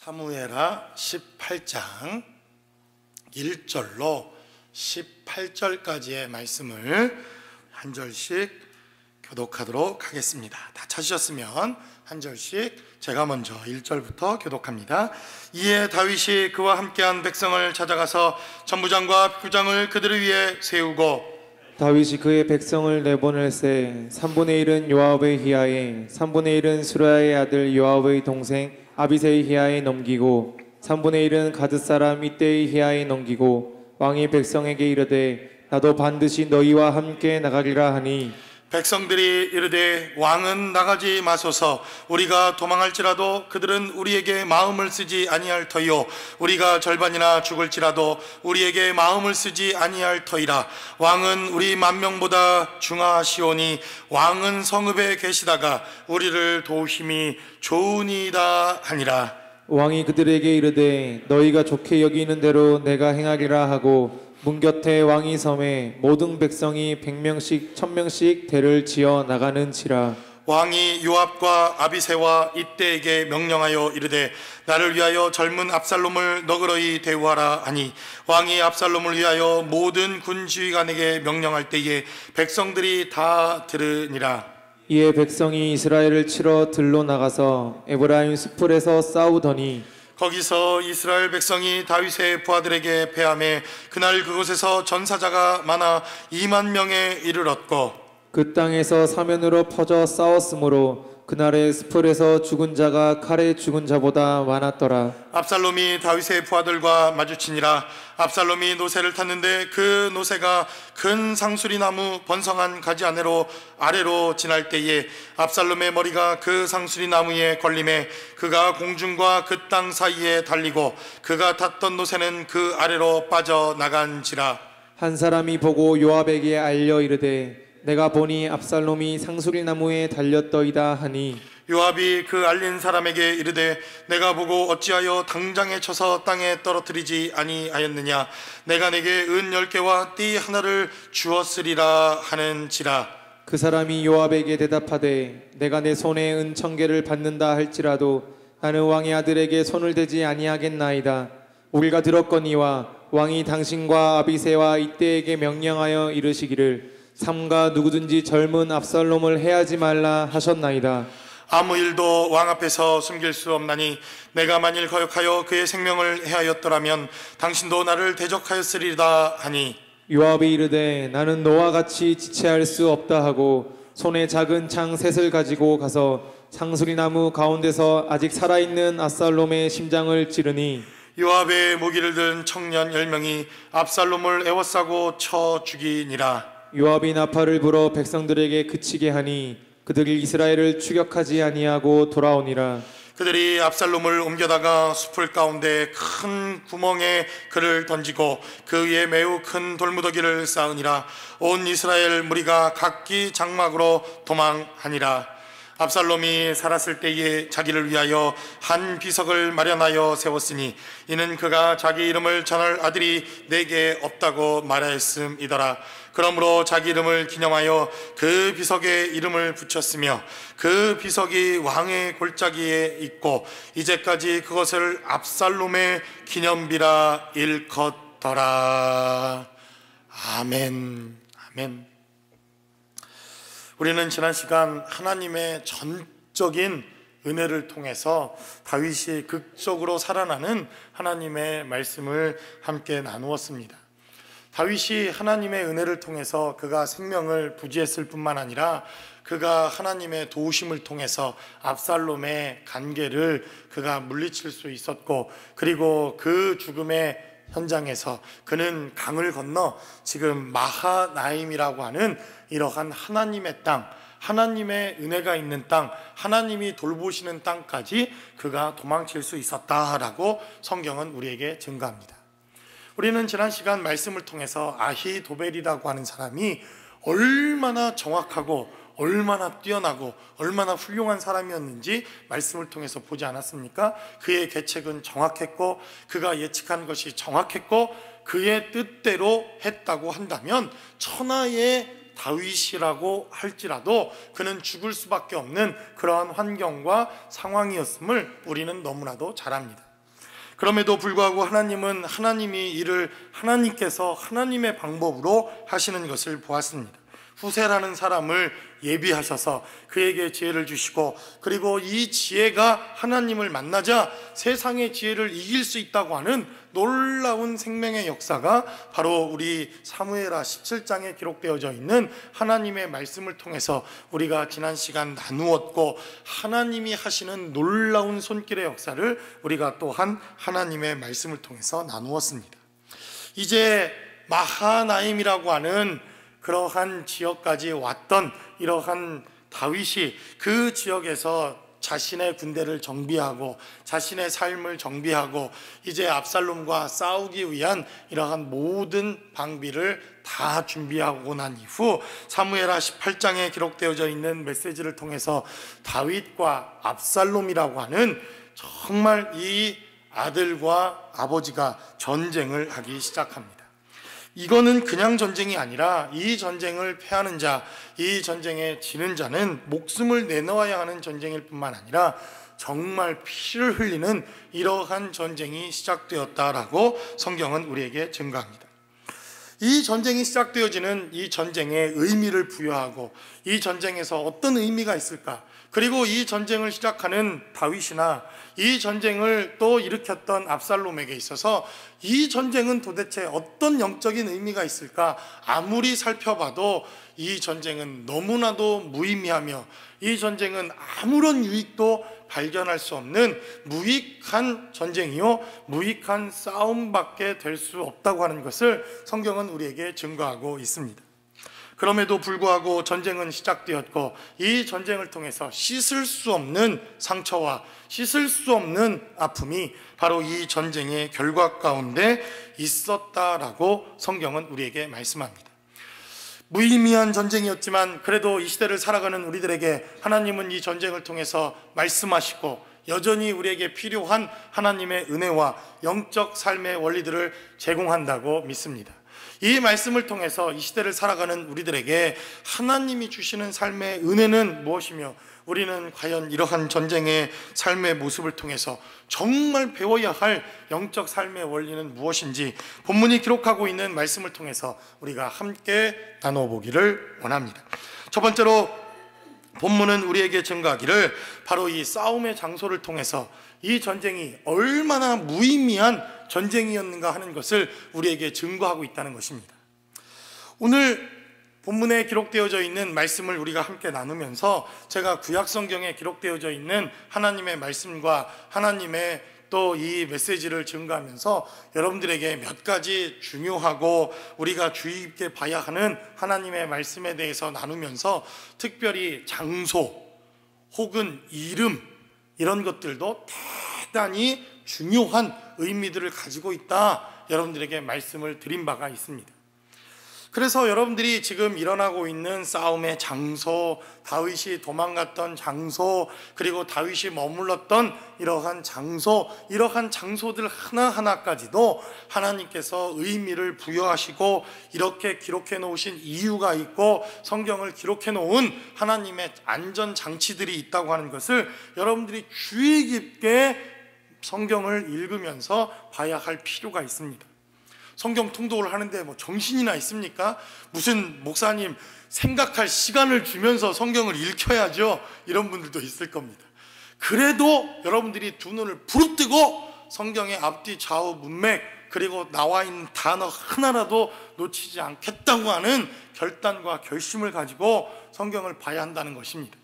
사무엘하 18장 1절로 18절까지의 말씀을 한 절씩 교독하도록 하겠습니다. 다 찾으셨으면 한 절씩 제가 먼저 1절부터 교독합니다. 이에 다윗이 그와 함께한 백성을 찾아가서 전부장과 백부장을 그들을 위해 세우고 다윗이 그의 백성을 내보낼세 3분의 1은 요압의 히야에 3분의 1은 수라의 아들 요압의 동생 아비새의 히야에 넘기고 3분의 1은 가드 사람 이때의 히야에 넘기고 왕이 백성에게 이르되 나도 반드시 너희와 함께 나가리라 하니 백성들이 이르되 왕은 나가지 마소서. 우리가 도망할지라도 그들은 우리에게 마음을 쓰지 아니할 터이요 우리가 절반이나 죽을지라도 우리에게 마음을 쓰지 아니할 터이라. 왕은 우리 만명보다 중하시오니 왕은 성읍에 계시다가 우리를 도우심이 좋으니이다 하니라. 왕이 그들에게 이르되 너희가 좋게 여기는 대로 내가 행하리라 하고 문 곁에 왕이 섬에 모든 백성이 100명씩 1000명씩 대를 지어 나가는지라. 왕이 요압과 아비새와 이때에게 명령하여 이르되 나를 위하여 젊은 압살롬을 너그러이 대우하라 하니 왕이 압살롬을 위하여 모든 군 지휘관에게 명령할 때에 백성들이 다 들으니라. 이에 백성이 이스라엘을 치러 들로 나가서 에브라임 숲풀에서 싸우더니 거기서 이스라엘 백성이 다윗의 부하들에게 패하매 그날 그곳에서 전사자가 많아 2만 명에 이르렀고 그 땅에서 사면으로 퍼져 싸웠으므로 그날의 숲풀에서 죽은 자가 칼에 죽은 자보다 많았더라. 압살롬이 다윗의 부하들과 마주치니라. 압살롬이 노새를 탔는데 그 노새가 큰 상수리나무 번성한 가지 아래로 지날 때에 압살롬의 머리가 그 상수리나무에 걸림에 그가 공중과 그 땅 사이에 달리고 그가 탔던 노새는 그 아래로 빠져나간지라. 한 사람이 보고 요압에게 알려 이르되 내가 보니 압살롬이 상수리나무에 달렸더이다 하니 요압이 그 알린 사람에게 이르되 내가 보고 어찌하여 당장에 쳐서 땅에 떨어뜨리지 아니하였느냐. 내가 내게 은 10개와 띠 하나를 주었으리라 하는지라. 그 사람이 요압에게 대답하되 내가 내 손에 은 1000개를 받는다 할지라도 나는 왕의 아들에게 손을 대지 아니하겠나이다. 우리가 들었거니와 왕이 당신과 아비새와 이때에게 명령하여 이르시기를 삼가 누구든지 젊은 압살롬을 해하지 말라 하셨나이다. 아무 일도 왕 앞에서 숨길 수 없나니 내가 만일 거역하여 그의 생명을 해하였더라면 당신도 나를 대적하였으리다 하니 요압이 이르되 나는 너와 같이 지체할 수 없다 하고 손에 작은 창 셋을 가지고 가서 상수리나무 가운데서 아직 살아있는 압살롬의 심장을 찌르니 요압의 무기를 든 청년 10명이 압살롬을 에워싸고 쳐 죽이니라. 요압이 나팔을 불어 백성들에게 그치게 하니 그들이 이스라엘을 추격하지 아니하고 돌아오니라. 그들이 압살롬을 옮겨다가 숲을 가운데 큰 구멍에 그를 던지고 그 위에 매우 큰 돌무더기를 쌓으니라. 온 이스라엘 무리가 각기 장막으로 도망하니라. 압살롬이 살았을 때에 자기를 위하여 한 비석을 마련하여 세웠으니 이는 그가 자기 이름을 전할 아들이 내게 없다고 말하였음이더라. 그러므로 자기 이름을 기념하여 그 비석에 이름을 붙였으며 그 비석이 왕의 골짜기에 있고 이제까지 그것을 압살롬의 기념비라 일컫더라. 아멘. 아멘. 우리는 지난 시간 하나님의 전적인 은혜를 통해서 다윗이 극적으로 살아나는 하나님의 말씀을 함께 나누었습니다. 다윗이 하나님의 은혜를 통해서 그가 생명을 부지했을 뿐만 아니라 그가 하나님의 도우심을 통해서 압살롬의 간계를 그가 물리칠 수 있었고 그리고 그 죽음의 현장에서 그는 강을 건너 지금 마하나임이라고 하는 이러한 하나님의 땅, 하나님의 은혜가 있는 땅, 하나님이 돌보시는 땅까지 그가 도망칠 수 있었다라고 성경은 우리에게 증거합니다. 우리는 지난 시간 말씀을 통해서 아히도벨이라고 하는 사람이 얼마나 정확하고 얼마나 뛰어나고 얼마나 훌륭한 사람이었는지 말씀을 통해서 보지 않았습니까? 그의 계책은 정확했고 그가 예측한 것이 정확했고 그의 뜻대로 했다고 한다면 천하의 다윗이라고 할지라도 그는 죽을 수밖에 없는 그러한 환경과 상황이었음을 우리는 너무나도 잘 압니다. 그럼에도 불구하고 하나님은 하나님이 일을 하나님께서 하나님의 방법으로 하시는 것을 보았습니다. 후세라는 사람을 예비하셔서 그에게 지혜를 주시고, 그리고 이 지혜가 하나님을 만나자 세상의 지혜를 이길 수 있다고 하는 놀라운 생명의 역사가 바로 우리 사무엘하 17장에 기록되어져 있는 하나님의 말씀을 통해서 우리가 지난 시간 나누었고, 하나님이 하시는 놀라운 손길의 역사를 우리가 또한 하나님의 말씀을 통해서 나누었습니다. 이제 마하나임이라고 하는 그러한 지역까지 왔던 이러한 다윗이 그 지역에서 자신의 군대를 정비하고 자신의 삶을 정비하고 이제 압살롬과 싸우기 위한 이러한 모든 방비를 다 준비하고 난 이후 사무엘하 18장에 기록되어져 있는 메시지를 통해서 다윗과 압살롬이라고 하는 정말 이 아들과 아버지가 전쟁을 하기 시작합니다. 이거는 그냥 전쟁이 아니라 이 전쟁을 패하는 자, 이 전쟁에 지는 자는 목숨을 내놓아야 하는 전쟁일 뿐만 아니라 정말 피를 흘리는 이러한 전쟁이 시작되었다라고 성경은 우리에게 증거합니다. 이 전쟁이 시작되어지는 이 전쟁에 의미를 부여하고 이 전쟁에서 어떤 의미가 있을까? 그리고 이 전쟁을 시작하는 다윗이나 이 전쟁을 또 일으켰던 압살롬에게 있어서 이 전쟁은 도대체 어떤 영적인 의미가 있을까? 아무리 살펴봐도 이 전쟁은 너무나도 무의미하며 이 전쟁은 아무런 유익도 발견할 수 없는 무익한 전쟁이요, 무익한 싸움밖에 될 수 없다고 하는 것을 성경은 우리에게 증거하고 있습니다. 그럼에도 불구하고 전쟁은 시작되었고 이 전쟁을 통해서 씻을 수 없는 상처와 씻을 수 없는 아픔이 바로 이 전쟁의 결과 가운데 있었다라고 성경은 우리에게 말씀합니다. 무의미한 전쟁이었지만 그래도 이 시대를 살아가는 우리들에게 하나님은 이 전쟁을 통해서 말씀하시고 여전히 우리에게 필요한 하나님의 은혜와 영적 삶의 원리들을 제공한다고 믿습니다. 이 말씀을 통해서 이 시대를 살아가는 우리들에게 하나님이 주시는 삶의 은혜는 무엇이며 우리는 과연 이러한 전쟁의 삶의 모습을 통해서 정말 배워야 할 영적 삶의 원리는 무엇인지 본문이 기록하고 있는 말씀을 통해서 우리가 함께 나눠보기를 원합니다. 첫 번째로 본문은 우리에게 증거하기를 바로 이 싸움의 장소를 통해서 이 전쟁이 얼마나 무의미한 전쟁이었는가 하는 것을 우리에게 증거하고 있다는 것입니다. 오늘 본문에 기록되어져 있는 말씀을 우리가 함께 나누면서 제가 구약 성경에 기록되어져 있는 하나님의 말씀과 하나님의 또 이 메시지를 증거하면서 여러분들에게 몇 가지 중요하고 우리가 주의 깊게 봐야 하는 하나님의 말씀에 대해서 나누면서 특별히 장소 혹은 이름 이런 것들도 대단히 중요한 의미들을 가지고 있다, 여러분들에게 말씀을 드린 바가 있습니다. 그래서 여러분들이 지금 일어나고 있는 싸움의 장소, 다윗이 도망갔던 장소, 그리고 다윗이 머물렀던 이러한 장소, 이러한 장소들 하나하나까지도 하나님께서 의미를 부여하시고 이렇게 기록해 놓으신 이유가 있고 성경을 기록해 놓은 하나님의 안전장치들이 있다고 하는 것을 여러분들이 주의 깊게 성경을 읽으면서 봐야 할 필요가 있습니다. 성경 통독을 하는데 뭐 정신이나 있습니까? 무슨 목사님 생각할 시간을 주면서 성경을 읽혀야죠, 이런 분들도 있을 겁니다. 그래도 여러분들이 두 눈을 부릅뜨고 성경의 앞뒤 좌우 문맥 그리고 나와 있는 단어 하나라도 놓치지 않겠다고 하는 결단과 결심을 가지고 성경을 봐야 한다는 것입니다.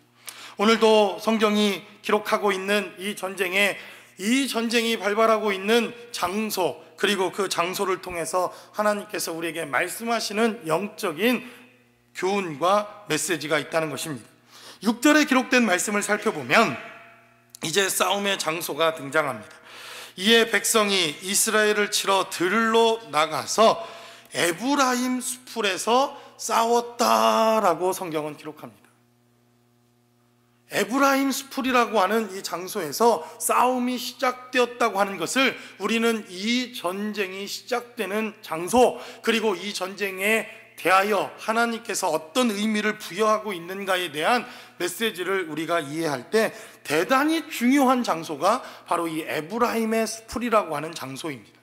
오늘도 성경이 기록하고 있는 이 전쟁이 발발하고 있는 장소, 그리고 그 장소를 통해서 하나님께서 우리에게 말씀하시는 영적인 교훈과 메시지가 있다는 것입니다. 6절에 기록된 말씀을 살펴보면 이제 싸움의 장소가 등장합니다. 이에 백성이 이스라엘을 치러 들로 나가서 에브라임 수풀에서 싸웠다라고 성경은 기록합니다. 에브라임 수풀이라고 하는 이 장소에서 싸움이 시작되었다고 하는 것을 우리는 이 전쟁이 시작되는 장소, 그리고 이 전쟁의 대하여 하나님께서 어떤 의미를 부여하고 있는가에 대한 메시지를 우리가 이해할 때 대단히 중요한 장소가 바로 이 에브라임의 숲이라고 하는 장소입니다.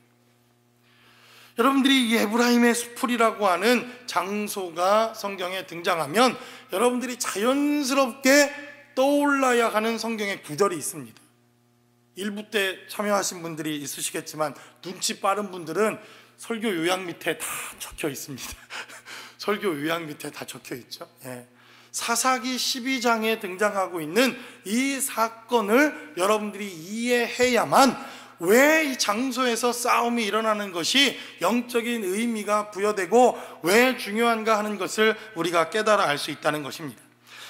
여러분들이 이 에브라임의 숲이라고 하는 장소가 성경에 등장하면 여러분들이 자연스럽게 떠올라야 하는 성경의 구절이 있습니다. 일부 때 참여하신 분들이 있으시겠지만 눈치 빠른 분들은 설교 요약 밑에 다 적혀 있습니다. 설교 요약 밑에 다 적혀 있죠. 예. 사사기 12장에 등장하고 있는 이 사건을 여러분들이 이해해야만 왜 이 장소에서 싸움이 일어나는 것이 영적인 의미가 부여되고 왜 중요한가 하는 것을 우리가 깨달아 알 수 있다는 것입니다.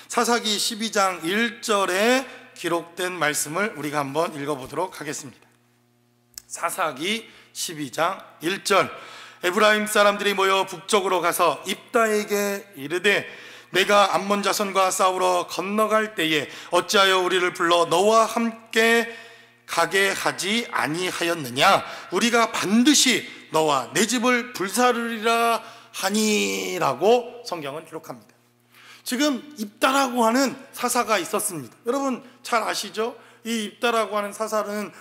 사사기 12장 1절에 기록된 말씀을 우리가 한번 읽어보도록 하겠습니다. 사사기 12장 1절. 에브라임 사람들이 모여 북쪽으로 가서 입다에게 이르되 내가 암몬 자손과 싸우러 건너갈 때에 어찌하여 우리를 불러 너와 함께 가게 하지 아니하였느냐? 우리가 반드시 너와 내 집을 불사르리라 하니라고 성경은 기록합니다. 지금 입다라고 하는 사사가 있었습니다. 여러분 잘 아시죠? 이 입다라고 하는 사사는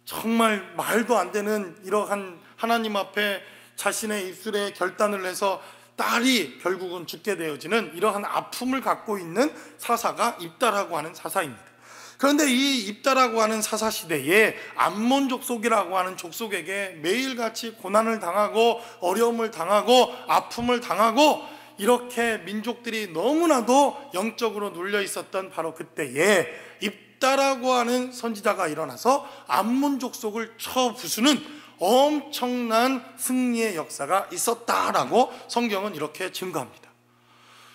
정말 말도 안 되는 이러한 하나님 앞에 자신의 입술에 결단을 해서 딸이 결국은 죽게 되어지는 이러한 아픔을 갖고 있는 사사가 입다라고 하는 사사입니다. 그런데 이 입다라고 하는 사사 시대에 암몬 족속이라고 하는 족속에게 매일같이 고난을 당하고 어려움을 당하고 아픔을 당하고 이렇게 민족들이 너무나도 영적으로 눌려 있었던 바로 그때에 입다라고 하는 선지자가 일어나서 암몬 족속을 쳐 부수는 엄청난 승리의 역사가 있었다라고 성경은 이렇게 증거합니다.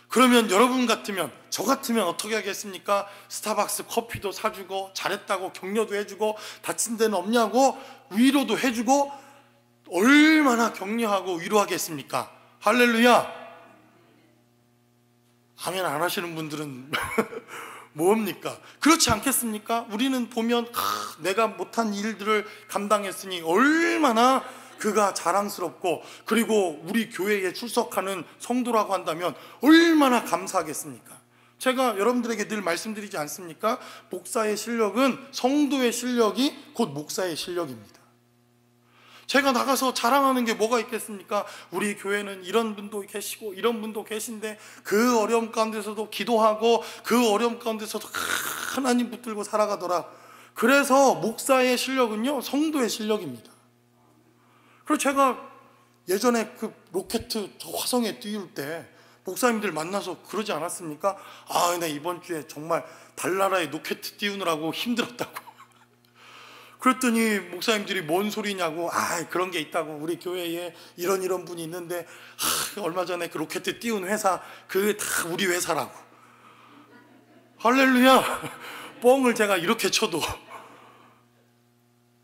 그러면 여러분 같으면, 저 같으면 어떻게 하겠습니까? 스타벅스 커피도 사주고 잘했다고 격려도 해주고 다친 데는 없냐고 위로도 해주고 얼마나 격려하고 위로하겠습니까? 할렐루야. 아멘 안 하시는 분들은 뭡니까? 그렇지 않겠습니까? 우리는 보면 내가 못한 일들을 감당했으니 얼마나 그가 자랑스럽고, 그리고 우리 교회에 출석하는 성도라고 한다면 얼마나 감사하겠습니까? 제가 여러분들에게 늘 말씀드리지 않습니까? 목사의 실력은 성도의 실력이 곧 목사의 실력입니다. 제가 나가서 자랑하는 게 뭐가 있겠습니까? 우리 교회는 이런 분도 계시고 이런 분도 계신데 그 어려움 가운데서도 기도하고 그 어려움 가운데서도 하나님 붙들고 살아가더라. 그래서 목사의 실력은요 성도의 실력입니다. 그리고 제가 예전에 그 로켓 저 화성에 띄울 때 목사님들 만나서 그러지 않았습니까? 아, 나 이번 주에 정말 달나라에 로켓 띄우느라고 힘들었다고. 그랬더니 목사님들이 뭔 소리냐고, 그런 게 있다고, 우리 교회에 이런 분이 있는데 얼마 전에 그 로켓 띄운 회사 그게 다 우리 회사라고. 할렐루야. 뻥을 제가 이렇게 쳐도.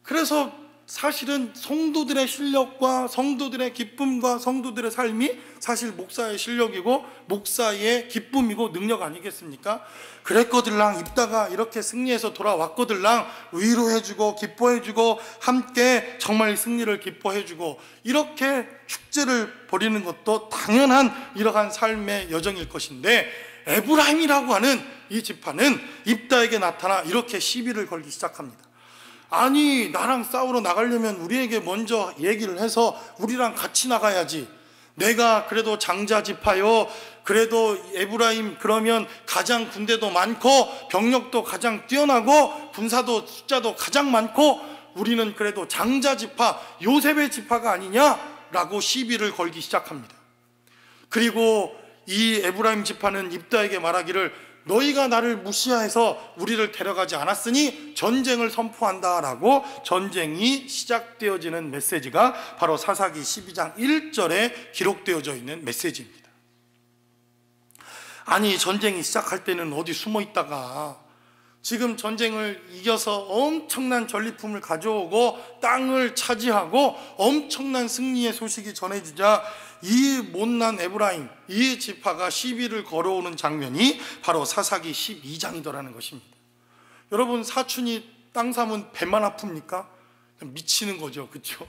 그래서 사실은 성도들의 실력과 성도들의 기쁨과 성도들의 삶이 사실 목사의 실력이고 목사의 기쁨이고 능력 아니겠습니까? 그랬거들랑 입다가 이렇게 승리해서 돌아왔거들랑 위로해주고 기뻐해주고 함께 정말 승리를 기뻐해주고 이렇게 축제를 벌이는 것도 당연한 이러한 삶의 여정일 것인데, 에브라임이라고 하는 이 지파는 입다에게 나타나 이렇게 시비를 걸기 시작합니다. 아니, 나랑 싸우러 나가려면 우리에게 먼저 얘기를 해서 우리랑 같이 나가야지. 내가 그래도 장자 지파요, 그래도 에브라임 그러면 가장 군대도 많고 병력도 가장 뛰어나고 군사도 숫자도 가장 많고 우리는 그래도 장자 지파, 요셉의 지파가 아니냐라고 시비를 걸기 시작합니다. 그리고 이 에브라임 지파는 입다에게 말하기를 너희가 나를 무시해서 우리를 데려가지 않았으니 전쟁을 선포한다라고 전쟁이 시작되어지는 메시지가 바로 사사기 12장 1절에 기록되어져 있는 메시지입니다. 아니, 전쟁이 시작할 때는 어디 숨어 있다가 지금 전쟁을 이겨서 엄청난 전리품을 가져오고 땅을 차지하고 엄청난 승리의 소식이 전해지자 이 못난 에브라임, 이 지파가 시비를 걸어오는 장면이 바로 사사기 12장이더라는 것입니다. 여러분, 사촌이 땅 사면 배만 아픕니까? 미치는 거죠, 그렇죠?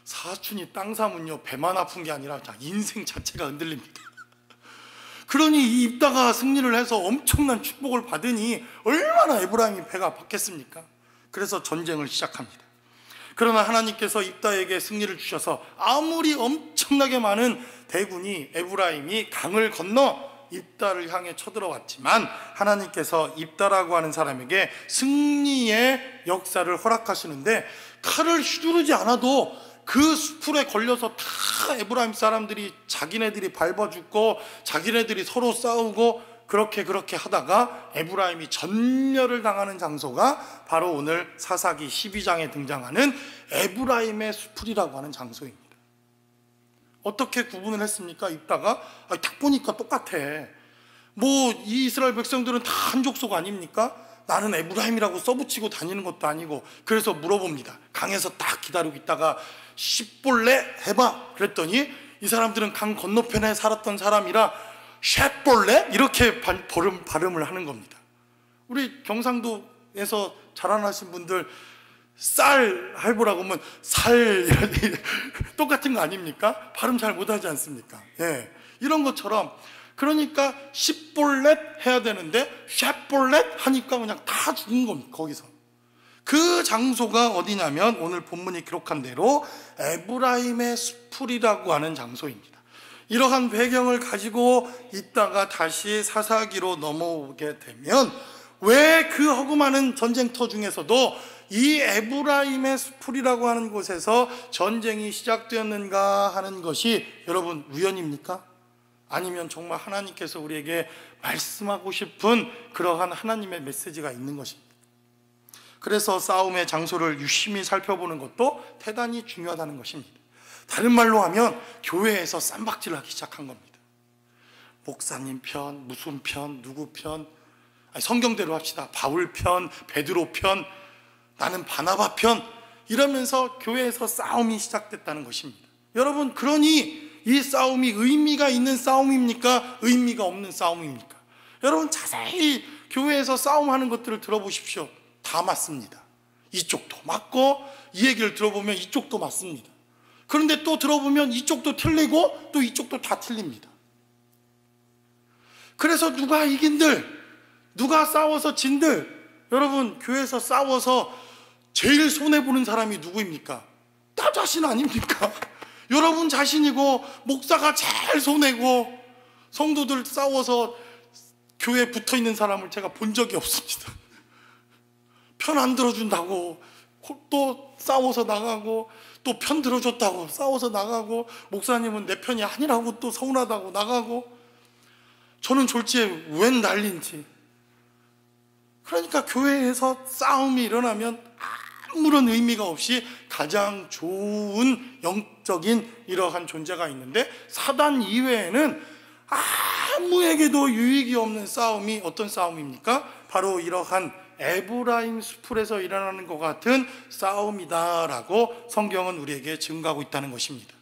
사촌이 땅 사면요 배만 아픈 게 아니라 그냥 인생 자체가 흔들립니다. 그러니 이 입다가 승리를 해서 엄청난 축복을 받으니 얼마나 에브라임이 배가 아팠겠습니까? 그래서 전쟁을 시작합니다. 그러나 하나님께서 입다에게 승리를 주셔서 아무리 엄청나게 많은 대군이 에브라임이 강을 건너 입다를 향해 쳐들어왔지만 하나님께서 입다라고 하는 사람에게 승리의 역사를 허락하시는데 칼을 휘두르지 않아도 그 수풀에 걸려서 다 에브라임 사람들이 자기네들이 밟아 죽고 자기네들이 서로 싸우고 그렇게 하다가 에브라임이 전멸을 당하는 장소가 바로 오늘 사사기 12장에 등장하는 에브라임의 수풀이라고 하는 장소입니다. 어떻게 구분을 했습니까? 입다가 딱 보니까 똑같아. 뭐 이 이스라엘 백성들은 다 한 족속 아닙니까? 나는 에브라임이라고 써붙이고 다니는 것도 아니고. 그래서 물어봅니다. 강에서 딱 기다리고 있다가 십볼레 해봐 그랬더니 이 사람들은 강 건너편에 살았던 사람이라 쉣볼레 이렇게 발음을 하는 겁니다. 우리 경상도에서 자라나신 분들 쌀 할보라고 하면 살 똑같은 거 아닙니까? 발음 잘 못하지 않습니까? 예, 이런 것처럼 그러니까 십볼렛 해야 되는데 샷볼렛 하니까 그냥 다 죽은 겁니다. 거기서 그 장소가 어디냐면 오늘 본문이 기록한 대로 에브라임의 수풀이라고 하는 장소입니다. 이러한 배경을 가지고 있다가 다시 사사기로 넘어오게 되면 왜 그 허구많은 전쟁터 중에서도 이 에브라임의 수풀이라고 하는 곳에서 전쟁이 시작되었는가 하는 것이 여러분 우연입니까? 아니면 정말 하나님께서 우리에게 말씀하고 싶은 그러한 하나님의 메시지가 있는 것입니다. 그래서 싸움의 장소를 유심히 살펴보는 것도 대단히 중요하다는 것입니다. 다른 말로 하면 교회에서 쌈박질을 하기 시작한 겁니다. 목사님 편, 무슨 편, 누구 편, 성경대로 합시다. 바울 편, 베드로 편, 나는 바나바 편, 이러면서 교회에서 싸움이 시작됐다는 것입니다. 여러분, 그러니 이 싸움이 의미가 있는 싸움입니까? 의미가 없는 싸움입니까? 여러분, 자세히 교회에서 싸움하는 것들을 들어보십시오. 다 맞습니다. 이쪽도 맞고 이 얘기를 들어보면 이쪽도 맞습니다. 그런데 또 들어보면 이쪽도 틀리고 또 이쪽도 다 틀립니다. 그래서 누가 이긴들, 누가 싸워서 진들, 여러분, 교회에서 싸워서 제일 손해보는 사람이 누구입니까? 나 자신 아닙니까? 여러분 자신이고, 목사가 제일 손해고, 성도들 싸워서 교회에 붙어있는 사람을 제가 본 적이 없습니다. 편 안 들어준다고 또 싸워서 나가고, 또 편 들어줬다고 싸워서 나가고, 목사님은 내 편이 아니라고 또 서운하다고 나가고, 저는 졸지에 웬 난리인지. 그러니까 교회에서 싸움이 일어나면 아무런 의미가 없이 가장 좋은 영적인 이러한 존재가 있는데, 사단 이외에는 아무에게도 유익이 없는 싸움이 어떤 싸움입니까? 바로 이러한 에브라임 수풀에서 일어나는 것 같은 싸움이다라고 성경은 우리에게 증거하고 있다는 것입니다.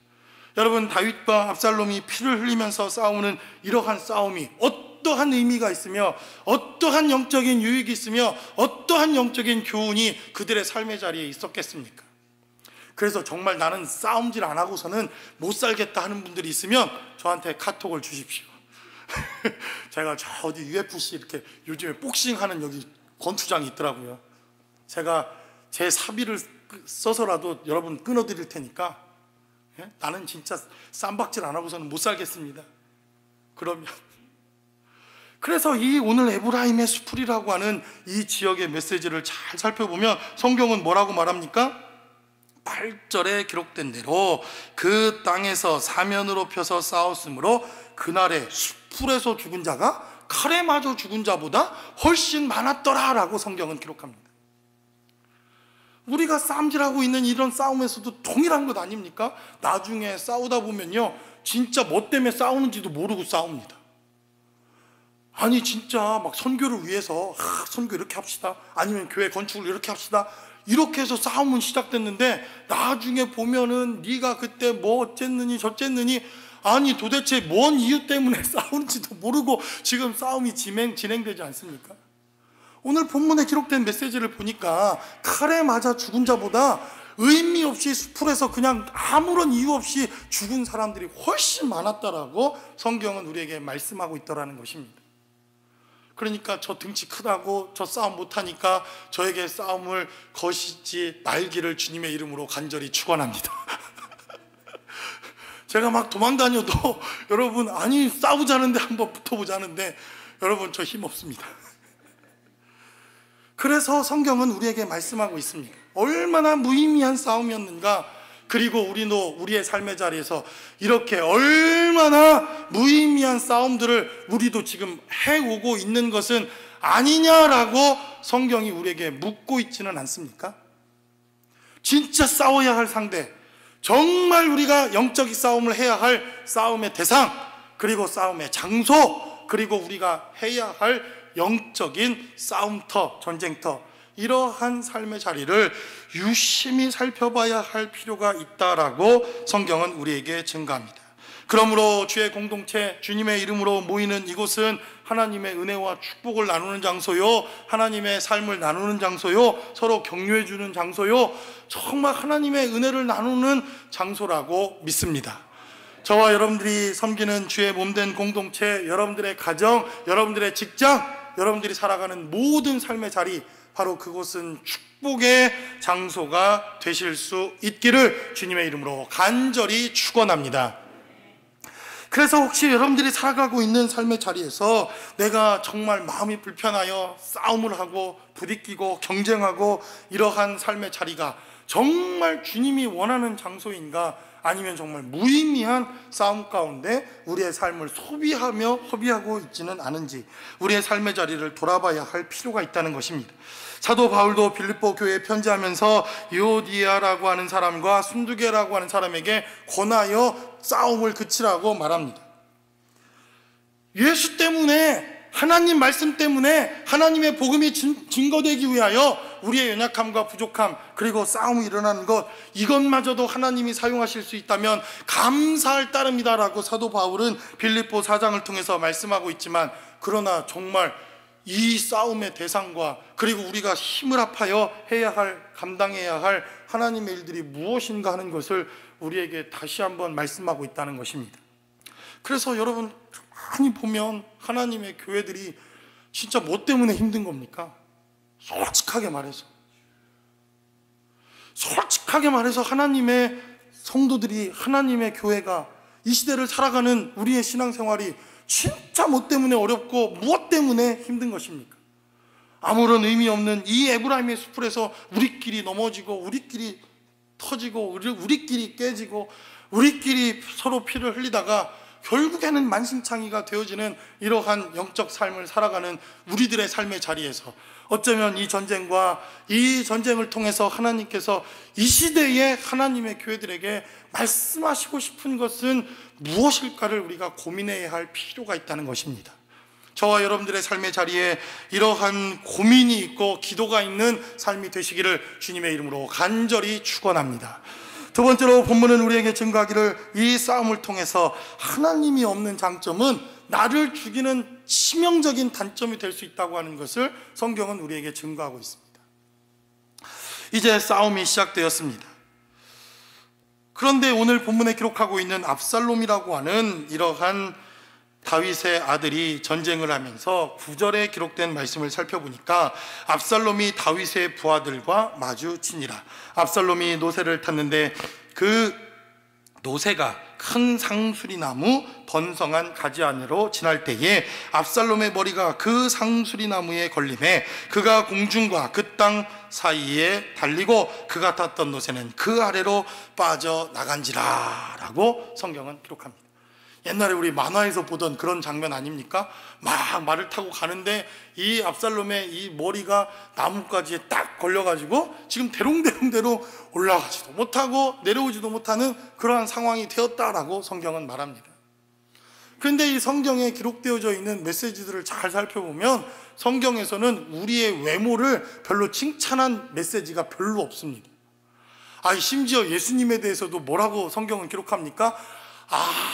여러분, 다윗과 압살롬이 피를 흘리면서 싸우는 이러한 싸움이 어떠한 의미가 있으며 어떠한 영적인 유익이 있으며 어떠한 영적인 교훈이 그들의 삶의 자리에 있었겠습니까? 그래서 정말 나는 싸움질 안 하고서는 못 살겠다 하는 분들이 있으면 저한테 카톡을 주십시오. 제가 저 어디 UFC 이렇게 요즘에 복싱하는 여기 권투장이 있더라고요. 제가 제 사비를 써서라도 여러분 끊어드릴 테니까, 예? 나는 진짜 쌈박질 안 하고서는 못 살겠습니다. 그러면 그래서 이 오늘 에브라임의 수풀이라고 하는 이 지역의 메시지를 잘 살펴보면 성경은 뭐라고 말합니까? 8절에 기록된 대로 그 땅에서 사면으로 펴서 싸웠으므로 그날에 수풀에서 죽은 자가 칼에 맞아 죽은 자보다 훨씬 많았더라 라고 성경은 기록합니다. 우리가 싸움질하고 있는 이런 싸움에서도 동일한 것 아닙니까? 나중에 싸우다 보면요, 진짜 뭐 때문에 싸우는지도 모르고 싸웁니다. 아니 진짜 막 선교를 위해서 선교 이렇게 합시다, 아니면 교회 건축을 이렇게 합시다, 이렇게 해서 싸움은 시작됐는데 나중에 보면은 네가 그때 뭐 어쨌느니 저쨌느니, 아니 도대체 뭔 이유 때문에 싸우는지도 모르고 지금 싸움이 진행되지 않습니까? 오늘 본문에 기록된 메시지를 보니까 칼에 맞아 죽은 자보다 의미 없이 수풀에서 그냥 아무런 이유 없이 죽은 사람들이 훨씬 많았다라고 성경은 우리에게 말씀하고 있더라는 것입니다. 그러니까 저 등치 크다고 저 싸움 못하니까 저에게 싸움을 거시지 말기를 주님의 이름으로 간절히 축원합니다. 제가 막 도망다녀도 여러분, 아니 싸우자는데 한번 붙어보자는데 여러분, 저 힘없습니다. 그래서 성경은 우리에게 말씀하고 있습니다. 얼마나 무의미한 싸움이었는가. 그리고 우리의 삶의 자리에서 이렇게 얼마나 무의미한 싸움들을 우리도 지금 해오고 있는 것은 아니냐라고 성경이 우리에게 묻고 있지는 않습니까? 진짜 싸워야 할 상대, 정말 우리가 영적인 싸움을 해야 할 싸움의 대상, 그리고 싸움의 장소, 그리고 우리가 해야 할 영적인 싸움터, 전쟁터, 이러한 삶의 자리를 유심히 살펴봐야 할 필요가 있다라고 성경은 우리에게 증가합니다. 그러므로 주의 공동체, 주님의 이름으로 모이는 이곳은 하나님의 은혜와 축복을 나누는 장소요, 하나님의 삶을 나누는 장소요, 서로 격려해 주는 장소요, 정말 하나님의 은혜를 나누는 장소라고 믿습니다. 저와 여러분들이 섬기는 주의 몸된 공동체, 여러분들의 가정, 여러분들의 직장, 여러분들이 살아가는 모든 삶의 자리, 바로 그곳은 축복의 장소가 되실 수 있기를 주님의 이름으로 간절히 축원합니다. 그래서 혹시 여러분들이 살아가고 있는 삶의 자리에서 내가 정말 마음이 불편하여 싸움을 하고 부딪히고 경쟁하고 이러한 삶의 자리가 정말 주님이 원하는 장소인가, 아니면 정말 무의미한 싸움 가운데 우리의 삶을 소비하며 허비하고 있지는 않은지, 우리의 삶의 자리를 돌아봐야 할 필요가 있다는 것입니다. 사도 바울도 빌립보 교회에 편지하면서 유오디아라고 하는 사람과 순두계라고 하는 사람에게 권하여 싸움을 그치라고 말합니다. 예수 때문에, 하나님 말씀 때문에 하나님의 복음이 증거되기 위하여 우리의 연약함과 부족함, 그리고 싸움이 일어나는 것, 이것마저도 하나님이 사용하실 수 있다면 감사할 따름이다라고 사도 바울은 빌립보 4장을 통해서 말씀하고 있지만, 그러나 정말 이 싸움의 대상과 그리고 우리가 힘을 합하여 해야 할, 감당해야 할 하나님의 일들이 무엇인가 하는 것을 우리에게 다시 한번 말씀하고 있다는 것입니다. 그래서 여러분, 많이 보면 하나님의 교회들이 진짜 뭐 때문에 힘든 겁니까? 솔직하게 말해서 하나님의 성도들이, 하나님의 교회가, 이 시대를 살아가는 우리의 신앙생활이 진짜 뭐 때문에 어렵고 무엇 때문에 힘든 것입니까? 아무런 의미 없는 이 에브라임의 수풀에서 우리끼리 넘어지고 우리끼리 터지고 우리끼리 깨지고 우리끼리 서로 피를 흘리다가 결국에는 만신창이가 되어지는 이러한 영적 삶을 살아가는 우리들의 삶의 자리에서 어쩌면 이 전쟁과 이 전쟁을 통해서 하나님께서 이 시대에 하나님의 교회들에게 말씀하시고 싶은 것은 무엇일까를 우리가 고민해야 할 필요가 있다는 것입니다. 저와 여러분들의 삶의 자리에 이러한 고민이 있고 기도가 있는 삶이 되시기를 주님의 이름으로 간절히 축원합니다. 두 번째로 본문은 우리에게 증거하기를, 이 싸움을 통해서 하나님이 없는 장점은 나를 죽이는 치명적인 단점이 될 수 있다고 하는 것을 성경은 우리에게 증거하고 있습니다. 이제 싸움이 시작되었습니다. 그런데 오늘 본문에 기록하고 있는 압살롬이라고 하는 이러한 다윗의 아들이 전쟁을 하면서 9절에 기록된 말씀을 살펴보니까, 압살롬이 다윗의 부하들과 마주치니라. 압살롬이 노새를 탔는데 그 노새가 큰 상수리나무 번성한 가지 안으로 지날 때에 압살롬의 머리가 그 상수리나무에 걸림에 그가 공중과 그 땅 사이에 달리고 그가 탔던 노새는 그 아래로 빠져나간지라 라고 성경은 기록합니다. 옛날에 우리 만화에서 보던 그런 장면 아닙니까? 막 말을 타고 가는데 이 압살롬의 이 머리가 나뭇가지에 딱 걸려가지고 지금 대롱대롱대로 올라가지도 못하고 내려오지도 못하는 그러한 상황이 되었다라고 성경은 말합니다. 그런데 이 성경에 기록되어져 있는 메시지들을 잘 살펴보면 성경에서는 우리의 외모를 별로 칭찬한 메시지가 별로 없습니다. 심지어 예수님에 대해서도 뭐라고 성경은 기록합니까?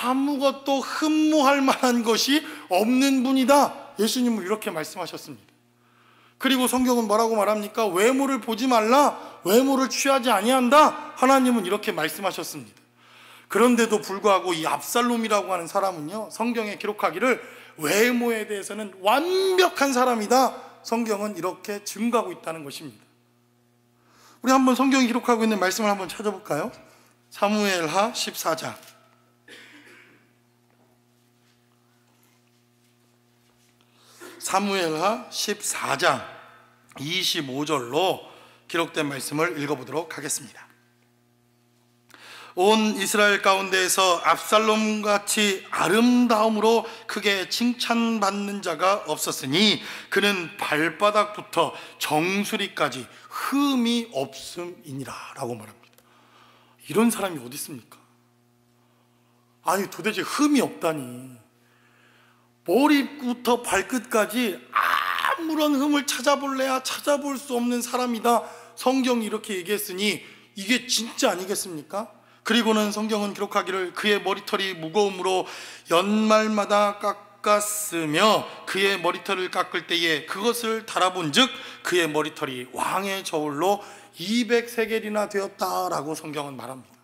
아무것도 흠모할 만한 것이 없는 분이다, 예수님은 이렇게 말씀하셨습니다. 그리고 성경은 뭐라고 말합니까? 외모를 보지 말라, 외모를 취하지 아니한다. 하나님은 이렇게 말씀하셨습니다. 그런데도 불구하고 이 압살롬이라고 하는 사람은요, 성경에 기록하기를 외모에 대해서는 완벽한 사람이다. 성경은 이렇게 증거하고 있다는 것입니다. 우리 한번 성경이 기록하고 있는 말씀을 한번 찾아볼까요? 사무엘하 14장. 사무엘하 14장 25절로 기록된 말씀을 읽어보도록 하겠습니다. 온 이스라엘 가운데에서 압살롬같이 아름다움으로 크게 칭찬받는 자가 없었으니 그는 발바닥부터 정수리까지 흠이 없음이니라 라고 말합니다. 이런 사람이 어디 있습니까? 아니 도대체 흠이 없다니. 머리부터 발끝까지 아무런 흠을 찾아볼래야 찾아볼 수 없는 사람이다. 성경이 이렇게 얘기했으니 이게 진짜 아니겠습니까? 그리고는 성경은 기록하기를 그의 머리털이 무거움으로 연말마다 깎았으며 그의 머리털을 깎을 때에 그것을 달아본 즉 그의 머리털이 왕의 저울로 200세겔이나 되었다라고 성경은 말합니다.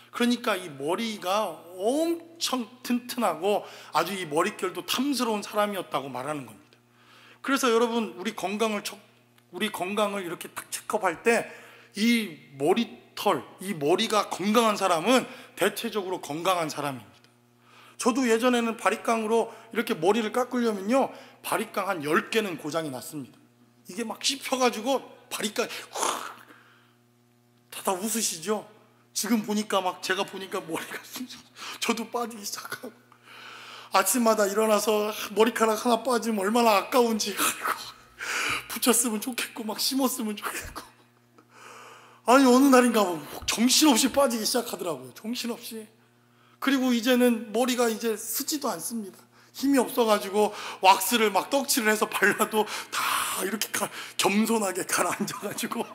그러니까 이 머리가 엄청 튼튼하고 아주 이 머릿결도 탐스러운 사람이었다고 말하는 겁니다. 그래서 여러분 우리 건강을 이렇게 딱 체크업할 때 이 머리털, 이 머리가 건강한 사람은 대체적으로 건강한 사람입니다. 저도 예전에는 바리깡으로 이렇게 머리를 깎으려면요, 바리깡 한 10개는 고장이 났습니다. 이게 막 씹혀가지고 바리깡 다 웃으시죠? 지금 보니까 막 제가 보니까 머리가 저도 빠지기 시작하고 아침마다 일어나서 머리카락 하나 빠지면 얼마나 아까운지 아이고 붙였으면 좋겠고 막 심었으면 좋겠고 아니 어느 날인가 정신없이 빠지기 시작하더라고요. 정신없이. 그리고 이제는 머리가 이제 쓰지도 않습니다. 힘이 없어가지고 왁스를 막 떡칠을 해서 발라도 다 이렇게 겸손하게 가라앉아가지고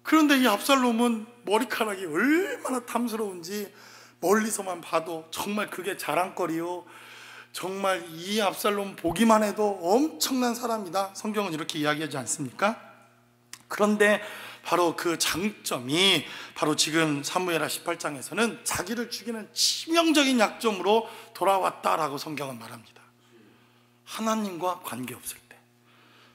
그런데 이 압살롬은 머리카락이 얼마나 탐스러운지 멀리서만 봐도 정말 그게 자랑거리요. 정말 이 압살롬 보기만 해도 엄청난 사람이다. 성경은 이렇게 이야기하지 않습니까? 그런데 바로 그 장점이 바로 지금 사무엘하 18장에서는 자기를 죽이는 치명적인 약점으로 돌아왔다라고 성경은 말합니다. 하나님과 관계없을 때,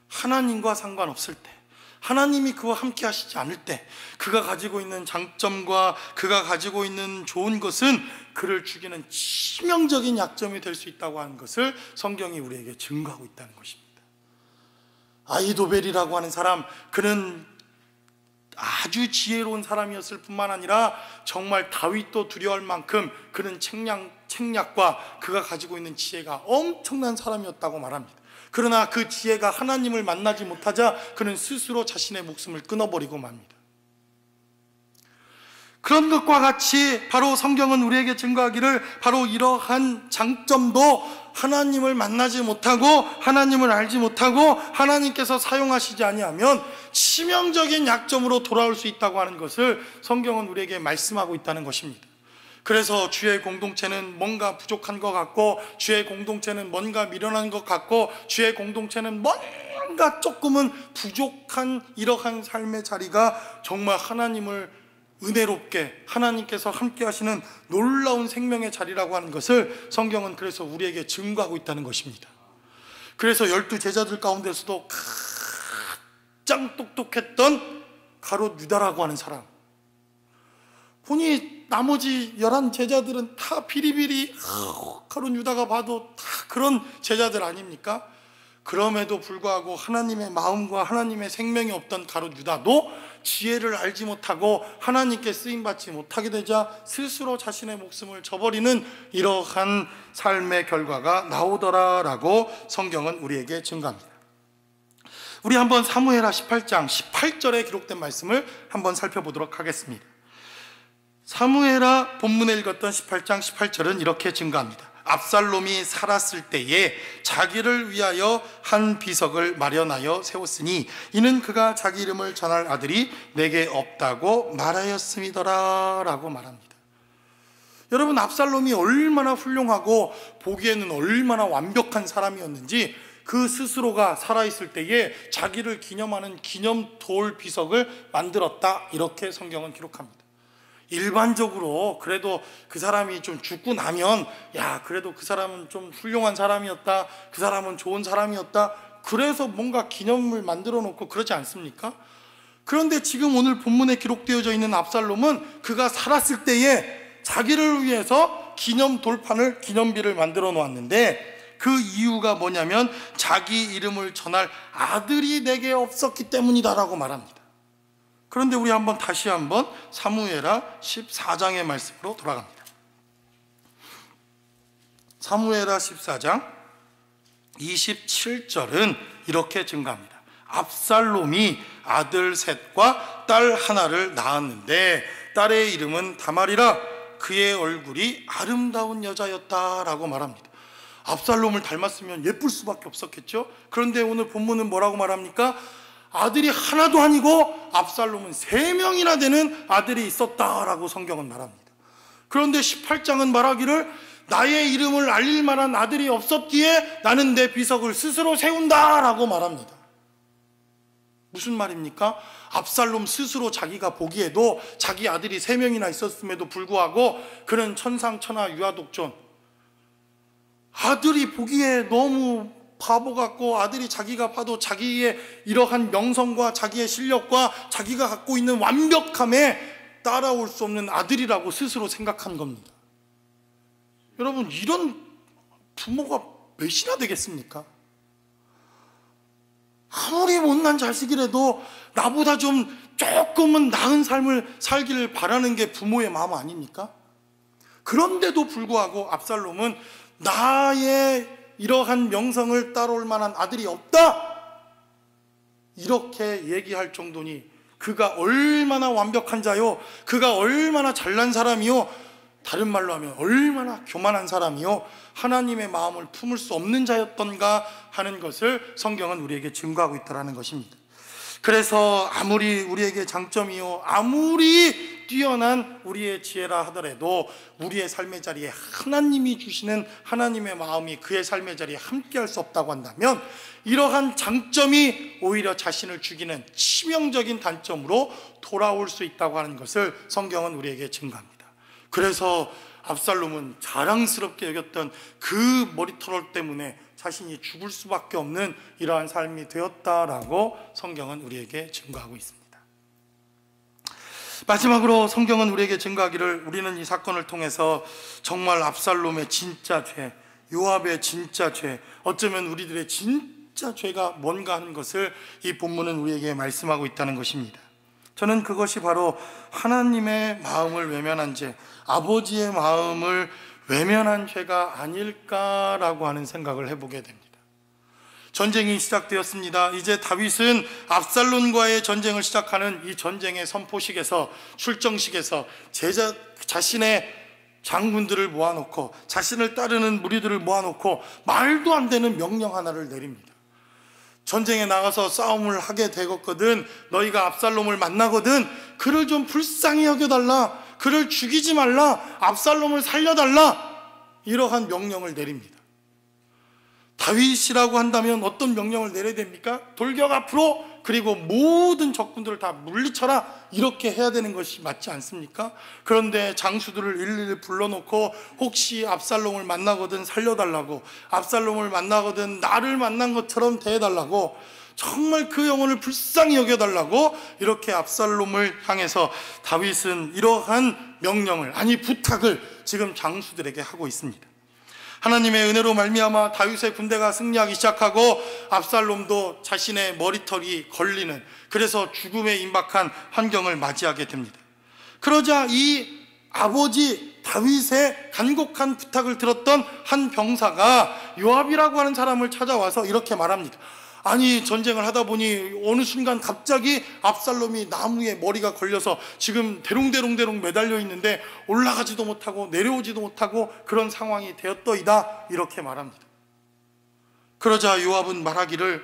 하나님과 상관없을 때, 하나님이 그와 함께 하시지 않을 때 그가 가지고 있는 장점과 그가 가지고 있는 좋은 것은 그를 죽이는 치명적인 약점이 될 수 있다고 하는 것을 성경이 우리에게 증거하고 있다는 것입니다. 아이도벨이라고 하는 사람, 그는 아주 지혜로운 사람이었을 뿐만 아니라 정말 다윗도 두려워할 만큼 그는 책략과 그가 가지고 있는 지혜가 엄청난 사람이었다고 말합니다. 그러나 그 지혜가 하나님을 만나지 못하자 그는 스스로 자신의 목숨을 끊어버리고 맙니다. 그런 것과 같이 바로 성경은 우리에게 증거하기를 바로 이러한 장점도 하나님을 만나지 못하고 하나님을 알지 못하고 하나님께서 사용하시지 아니하면 치명적인 약점으로 돌아올 수 있다고 하는 것을 성경은 우리에게 말씀하고 있다는 것입니다. 그래서 주의 공동체는 뭔가 부족한 것 같고 주의 공동체는 뭔가 미련한 것 같고 주의 공동체는 뭔가 조금은 부족한 이러한 삶의 자리가 정말 하나님을 은혜롭게 하나님께서 함께 하시는 놀라운 생명의 자리라고 하는 것을 성경은 그래서 우리에게 증거하고 있다는 것입니다. 그래서 12 제자들 가운데서도 가장 똑똑했던 가롯 유다라고 하는 사람, 보니 나머지 11 제자들은 다 비리비리 가롯 유다가 봐도 다 그런 제자들 아닙니까? 그럼에도 불구하고 하나님의 마음과 하나님의 생명이 없던 가롯 유다도 지혜를 알지 못하고 하나님께 쓰임받지 못하게 되자 스스로 자신의 목숨을 저버리는 이러한 삶의 결과가 나오더라라고 성경은 우리에게 증거합니다. 우리 한번 사무엘하 18장 18절에 기록된 말씀을 한번 살펴보도록 하겠습니다. 사무엘하 본문에 읽었던 18장 18절은 이렇게 증거합니다. 압살롬이 살았을 때에 자기를 위하여 한 비석을 마련하여 세웠으니 이는 그가 자기 이름을 전할 아들이 내게 없다고 말하였음이더라 라고 말합니다. 여러분, 압살롬이 얼마나 훌륭하고 보기에는 얼마나 완벽한 사람이었는지 그 스스로가 살아있을 때에 자기를 기념하는 기념돌 비석을 만들었다, 이렇게 성경은 기록합니다. 일반적으로 그래도 그 사람이 좀 죽고 나면, 야, 그래도 그 사람은 좀 훌륭한 사람이었다, 그 사람은 좋은 사람이었다, 그래서 뭔가 기념을 만들어 놓고 그러지 않습니까? 그런데 지금 오늘 본문에 기록되어져 있는 압살롬은 그가 살았을 때에 자기를 위해서 기념 돌판을, 기념비를 만들어 놓았는데, 그 이유가 뭐냐면 자기 이름을 전할 아들이 내게 없었기 때문이다라고 말합니다. 그런데 우리 다시 한번 사무엘하 14장의 말씀으로 돌아갑니다. 사무엘하 14장 27절은 이렇게 증가합니다. 압살롬이 아들 셋과 딸 하나를 낳았는데 딸의 이름은 다말이라, 그의 얼굴이 아름다운 여자였다라고 말합니다. 압살롬을 닮았으면 예쁠 수밖에 없었겠죠. 그런데 오늘 본문은 뭐라고 말합니까? 아들이 하나도 아니고 압살롬은 3명이나 되는 아들이 있었다라고 성경은 말합니다. 그런데 18장은 말하기를 나의 이름을 알릴 만한 아들이 없었기에 나는 내 비석을 스스로 세운다라고 말합니다. 무슨 말입니까? 압살롬 스스로 자기가 보기에도 자기 아들이 3명이나 있었음에도 불구하고 그는 천상천하 유아독존, 아들이 보기에 너무 바보 같고, 아들이 자기가 봐도 자기의 이러한 명성과 자기의 실력과 자기가 갖고 있는 완벽함에 따라올 수 없는 아들이라고 스스로 생각한 겁니다. 여러분, 이런 부모가 몇이나 되겠습니까? 아무리 못난 자식이라도 나보다 조금은 나은 삶을 살기를 바라는 게 부모의 마음 아닙니까? 그런데도 불구하고 압살롬은 나의 이러한 명성을 따라올 만한 아들이 없다, 이렇게 얘기할 정도니 그가 얼마나 완벽한 자요, 그가 얼마나 잘난 사람이요, 다른 말로 하면 얼마나 교만한 사람이요, 하나님의 마음을 품을 수 없는 자였던가 하는 것을 성경은 우리에게 증거하고 있다는 것입니다. 그래서 아무리 우리에게 장점이요, 아무리 뛰어난 우리의 지혜라 하더라도 우리의 삶의 자리에 하나님이 주시는 하나님의 마음이 그의 삶의 자리에 함께할 수 없다고 한다면, 이러한 장점이 오히려 자신을 죽이는 치명적인 단점으로 돌아올 수 있다고 하는 것을 성경은 우리에게 증거합니다. 그래서 압살롬은 자랑스럽게 여겼던 그 머리털 때문에 자신이 죽을 수밖에 없는 이러한 삶이 되었다라고 성경은 우리에게 증거하고 있습니다. 마지막으로 성경은 우리에게 증거하기를, 우리는 이 사건을 통해서 정말 압살롬의 진짜 죄, 요압의 진짜 죄, 어쩌면 우리들의 진짜 죄가 뭔가 하는 것을 이 본문은 우리에게 말씀하고 있다는 것입니다. 저는 그것이 바로 하나님의 마음을 외면한 죄, 아버지의 마음을 외면한 죄가 아닐까라고 하는 생각을 해보게 됩니다. 전쟁이 시작되었습니다. 이제 다윗은 압살롬과의 전쟁을 시작하는 이 전쟁의 선포식에서, 출정식에서 자신의 장군들을 모아놓고 자신을 따르는 무리들을 모아놓고 말도 안 되는 명령 하나를 내립니다. 전쟁에 나가서 싸움을 하게 되었거든 너희가 압살롬을 만나거든 그를 좀 불쌍히 여겨달라, 그를 죽이지 말라, 압살롬을 살려달라, 이러한 명령을 내립니다. 다윗이라고 한다면 어떤 명령을 내려야 됩니까? 돌격 앞으로, 그리고 모든 적군들을 다 물리쳐라, 이렇게 해야 되는 것이 맞지 않습니까? 그런데 장수들을 일일이 불러놓고 혹시 압살롬을 만나거든 살려달라고, 압살롬을 만나거든 나를 만난 것처럼 대해달라고, 정말 그 영혼을 불쌍히 여겨달라고 이렇게 압살롬을 향해서 다윗은 이러한 명령을, 아니 부탁을 지금 장수들에게 하고 있습니다. 하나님의 은혜로 말미암아 다윗의 군대가 승리하기 시작하고 압살롬도 자신의 머리털이 걸리는, 그래서 죽음에 임박한 환경을 맞이하게 됩니다. 그러자 이 아버지 다윗의 간곡한 부탁을 들었던 한 병사가 요압이라고 하는 사람을 찾아와서 이렇게 말합니다. 아니, 전쟁을 하다 보니 어느 순간 갑자기 압살롬이 나무에 머리가 걸려서 지금 대롱대롱 매달려 있는데 올라가지도 못하고 내려오지도 못하고 그런 상황이 되었더이다, 이렇게 말합니다. 그러자 요압은 말하기를,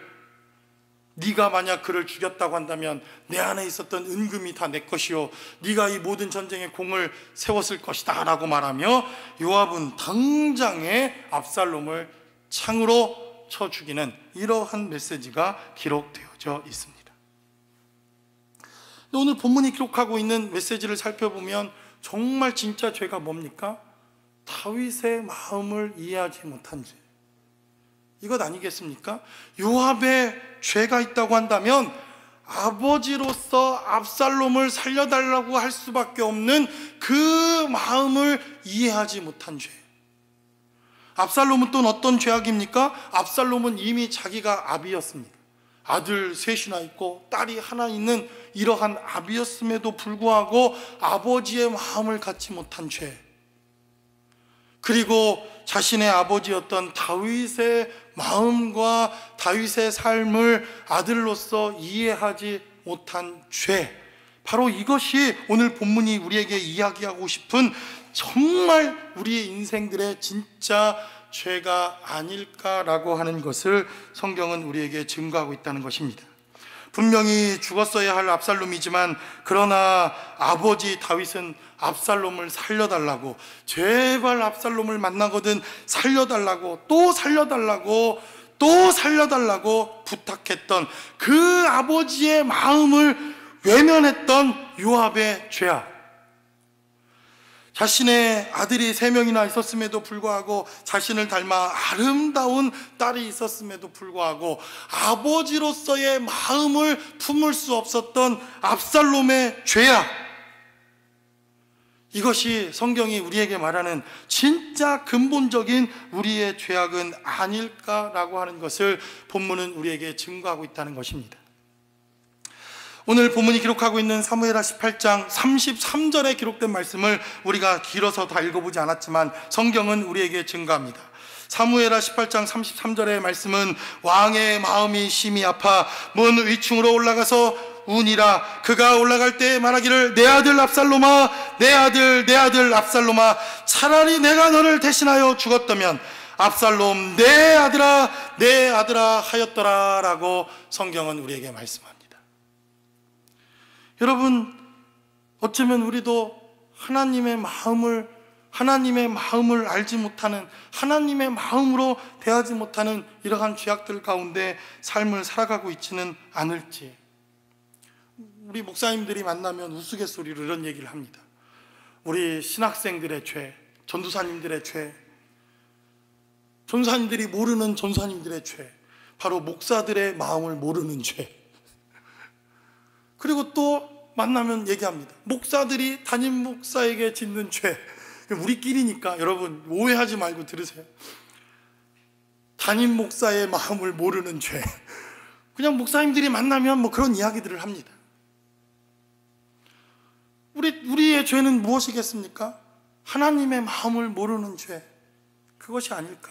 네가 만약 그를 죽였다고 한다면 내 안에 있었던 은금이 다 내 것이요, 네가 이 모든 전쟁의 공을 세웠을 것이다 라고 말하며 요압은 당장에 압살롬을 창으로 쳐 죽이는 이러한 메시지가 기록되어져 있습니다. 오늘 본문이 기록하고 있는 메시지를 살펴보면 정말 진짜 죄가 뭡니까? 다윗의 마음을 이해하지 못한 죄, 이것 아니겠습니까? 요압의 죄가 있다고 한다면 아버지로서 압살롬을 살려달라고 할 수밖에 없는 그 마음을 이해하지 못한 죄. 압살롬은 또 어떤 죄악입니까? 압살롬은 이미 자기가 아비였습니다. 아들 셋이나 있고 딸이 하나 있는 이러한 아비였음에도 불구하고 아버지의 마음을 갖지 못한 죄, 그리고 자신의 아버지였던 다윗의 마음과 다윗의 삶을 아들로서 이해하지 못한 죄, 바로 이것이 오늘 본문이 우리에게 이야기하고 싶은 정말 우리의 인생들의 진짜 죄가 아닐까라고 하는 것을 성경은 우리에게 증거하고 있다는 것입니다. 분명히 죽었어야 할 압살롬이지만 그러나 아버지 다윗은 압살롬을 살려달라고, 제발 압살롬을 만나거든 살려달라고, 또 살려달라고, 또 살려달라고 부탁했던 그 아버지의 마음을 외면했던 요압의 죄악. 자신의 아들이 3명이나 있었음에도 불구하고, 자신을 닮아 아름다운 딸이 있었음에도 불구하고 아버지로서의 마음을 품을 수 없었던 압살롬의 죄악, 이것이 성경이 우리에게 말하는 진짜 근본적인 우리의 죄악은 아닐까라고 하는 것을 본문은 우리에게 증거하고 있다는 것입니다. 오늘 본문이 기록하고 있는 사무엘하 18장 33절에 기록된 말씀을 우리가 길어서 다 읽어보지 않았지만 성경은 우리에게 증거합니다. 사무엘하 18장 33절의 말씀은 왕의 마음이 심히 아파 문 위층으로 올라가서 우니라. 그가 올라갈 때 말하기를 내 아들 압살롬아, 내 아들 압살롬아, 차라리 내가 너를 대신하여 죽었다면 압살롬 내 아들아 하였더라 라고 성경은 우리에게 말씀합니다. 여러분, 어쩌면 우리도 하나님의 마음을 알지 못하는, 하나님의 마음으로 대하지 못하는 이러한 죄악들 가운데 삶을 살아가고 있지는 않을지. 우리 목사님들이 만나면 우스갯소리로 이런 얘기를 합니다. 우리 신학생들의 죄, 전도사님들의 죄, 전도사님들이 모르는 전도사님들의 죄, 바로 목사들의 마음을 모르는 죄. 그리고 또 만나면 얘기합니다. 목사들이 담임 목사에게 짓는 죄. 우리끼리니까 여러분 오해하지 말고 들으세요. 담임 목사의 마음을 모르는 죄. 그냥 목사님들이 만나면 뭐 그런 이야기들을 합니다. 우리의 죄는 무엇이겠습니까? 하나님의 마음을 모르는 죄. 그것이 아닐까?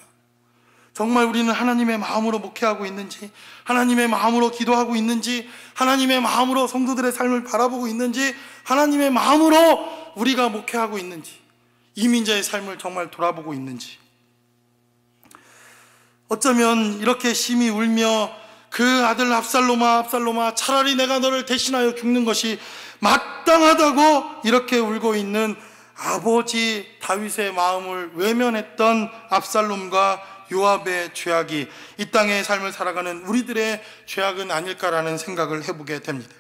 정말 우리는 하나님의 마음으로 목회하고 있는지, 하나님의 마음으로 기도하고 있는지, 하나님의 마음으로 성도들의 삶을 바라보고 있는지, 하나님의 마음으로 우리가 목회하고 있는지, 이민자의 삶을 정말 돌아보고 있는지. 어쩌면 이렇게 심히 울며 그 아들 압살롬아 차라리 내가 너를 대신하여 죽는 것이 마땅하다고 이렇게 울고 있는 아버지 다윗의 마음을 외면했던 압살롬과 요압의 죄악이 이 땅의 삶을 살아가는 우리들의 죄악은 아닐까라는 생각을 해보게 됩니다.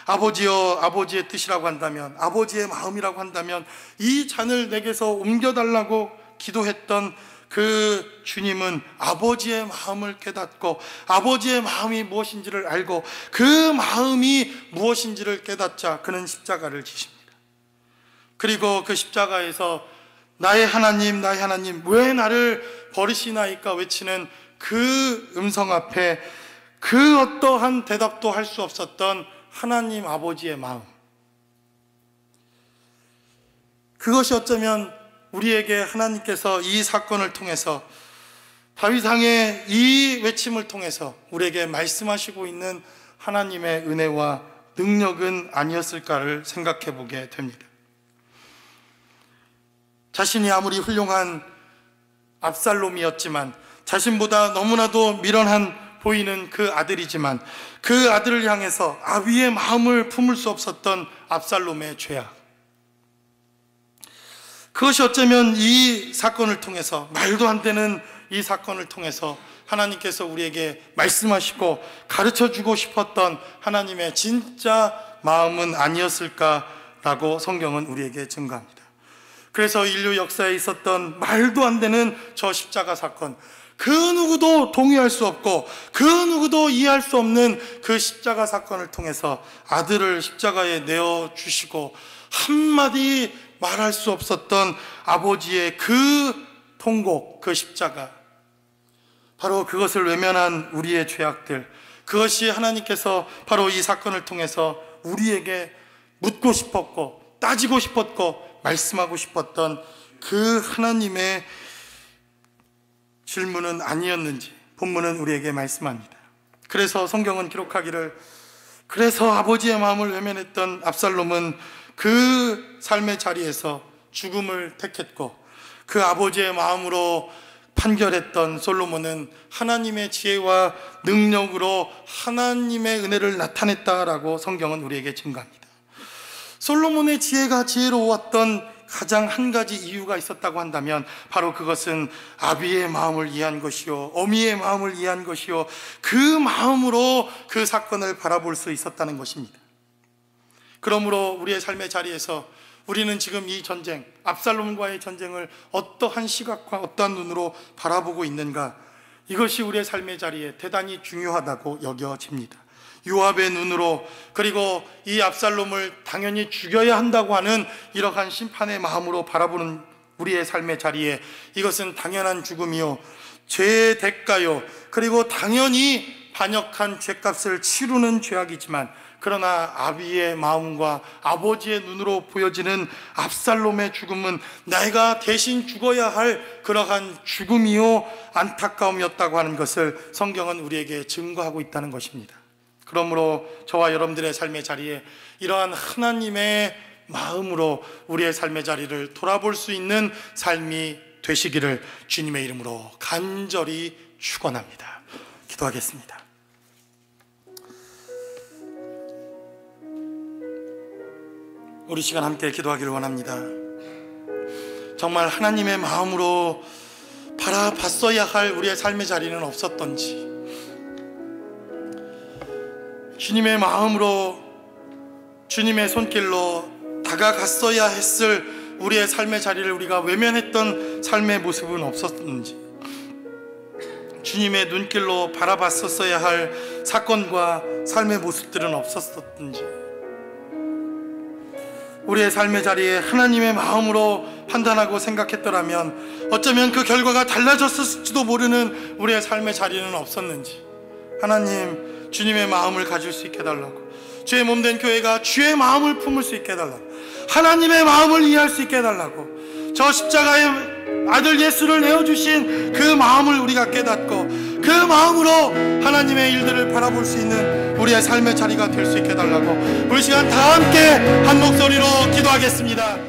아버지여, 아버지의 뜻이라고 한다면, 아버지의 마음이라고 한다면 이 잔을 내게서 옮겨달라고 기도했던 그 주님은 아버지의 마음을 깨닫고 아버지의 마음이 무엇인지를 알고 그 마음이 무엇인지를 깨닫자 그는 십자가를 지십니다. 그리고 그 십자가에서 나의 하나님 왜 나를 버리시나이까 외치는 그 음성 앞에 그 어떠한 대답도 할 수 없었던 하나님 아버지의 마음, 그것이 어쩌면 우리에게 하나님께서 이 사건을 통해서, 다윗왕의 이 외침을 통해서 우리에게 말씀하시고 있는 하나님의 은혜와 능력은 아니었을까를 생각해 보게 됩니다. 자신이 아무리 훌륭한 압살롬이었지만, 자신보다 너무나도 미련한 보이는 그 아들이지만 그 아들을 향해서 아비의 마음을 품을 수 없었던 압살롬의 죄악, 그것이 어쩌면 이 사건을 통해서, 말도 안 되는 이 사건을 통해서 하나님께서 우리에게 말씀하시고 가르쳐주고 싶었던 하나님의 진짜 마음은 아니었을까라고 성경은 우리에게 증거합니다. 그래서 인류 역사에 있었던 말도 안 되는 저 십자가 사건, 그 누구도 동의할 수 없고 그 누구도 이해할 수 없는 그 십자가 사건을 통해서 아들을 십자가에 내어주시고 한마디 말할 수 없었던 아버지의 그 통곡, 그 십자가, 바로 그것을 외면한 우리의 죄악들, 그것이 하나님께서 바로 이 사건을 통해서 우리에게 묻고 싶었고 따지고 싶었고 말씀하고 싶었던 그 하나님의 질문은 아니었는지 본문은 우리에게 말씀합니다. 그래서 성경은 기록하기를, 그래서 아버지의 마음을 외면했던 압살롬은 그 삶의 자리에서 죽음을 택했고, 그 아버지의 마음으로 판결했던 솔로몬은 하나님의 지혜와 능력으로 하나님의 은혜를 나타냈다라고 성경은 우리에게 증거합니다. 솔로몬의 지혜가 지혜로웠던 가장 한 가지 이유가 있었다고 한다면 바로 그것은 아비의 마음을 이해한 것이요 어미의 마음을 이해한 것이요 그 마음으로 그 사건을 바라볼 수 있었다는 것입니다. 그러므로 우리의 삶의 자리에서 우리는 지금 이 전쟁, 압살롬과의 전쟁을 어떠한 시각과 어떠한 눈으로 바라보고 있는가, 이것이 우리의 삶의 자리에 대단히 중요하다고 여겨집니다. 요압의 눈으로, 그리고 이 압살롬을 당연히 죽여야 한다고 하는 이러한 심판의 마음으로 바라보는 우리의 삶의 자리에 이것은 당연한 죽음이요 죄의 대가요, 그리고 당연히 반역한 죄값을 치르는 죄악이지만, 그러나 아비의 마음과 아버지의 눈으로 보여지는 압살롬의 죽음은 내가 대신 죽어야 할 그러한 죽음이요 안타까움이었다고 하는 것을 성경은 우리에게 증거하고 있다는 것입니다. 그러므로 저와 여러분들의 삶의 자리에 이러한 하나님의 마음으로 우리의 삶의 자리를 돌아볼 수 있는 삶이 되시기를 주님의 이름으로 간절히 축원합니다. 기도하겠습니다. 우리 시간 함께 기도하기를 원합니다. 정말 하나님의 마음으로 바라봤어야 할 우리의 삶의 자리는 없었던지, 주님의 마음으로 주님의 손길로 다가갔어야 했을 우리의 삶의 자리를 우리가 외면했던 삶의 모습은 없었는지, 주님의 눈길로 바라봤었어야 할 사건과 삶의 모습들은 없었던지, 우리의 삶의 자리에 하나님의 마음으로 판단하고 생각했더라면 어쩌면 그 결과가 달라졌을지도 모르는 우리의 삶의 자리는 없었는지, 하나님 주님의 마음을 가질 수 있게 해달라고, 주의 몸된 교회가 주의 마음을 품을 수 있게 해달라고, 하나님의 마음을 이해할 수 있게 해달라고, 저 십자가의 아들 예수를 내어주신 그 마음을 우리가 깨닫고 그 마음으로 하나님의 일들을 바라볼 수 있는 우리의 삶의 자리가 될 수 있게 해달라고, 우리 시간 다 함께 한 목소리로 기도하겠습니다.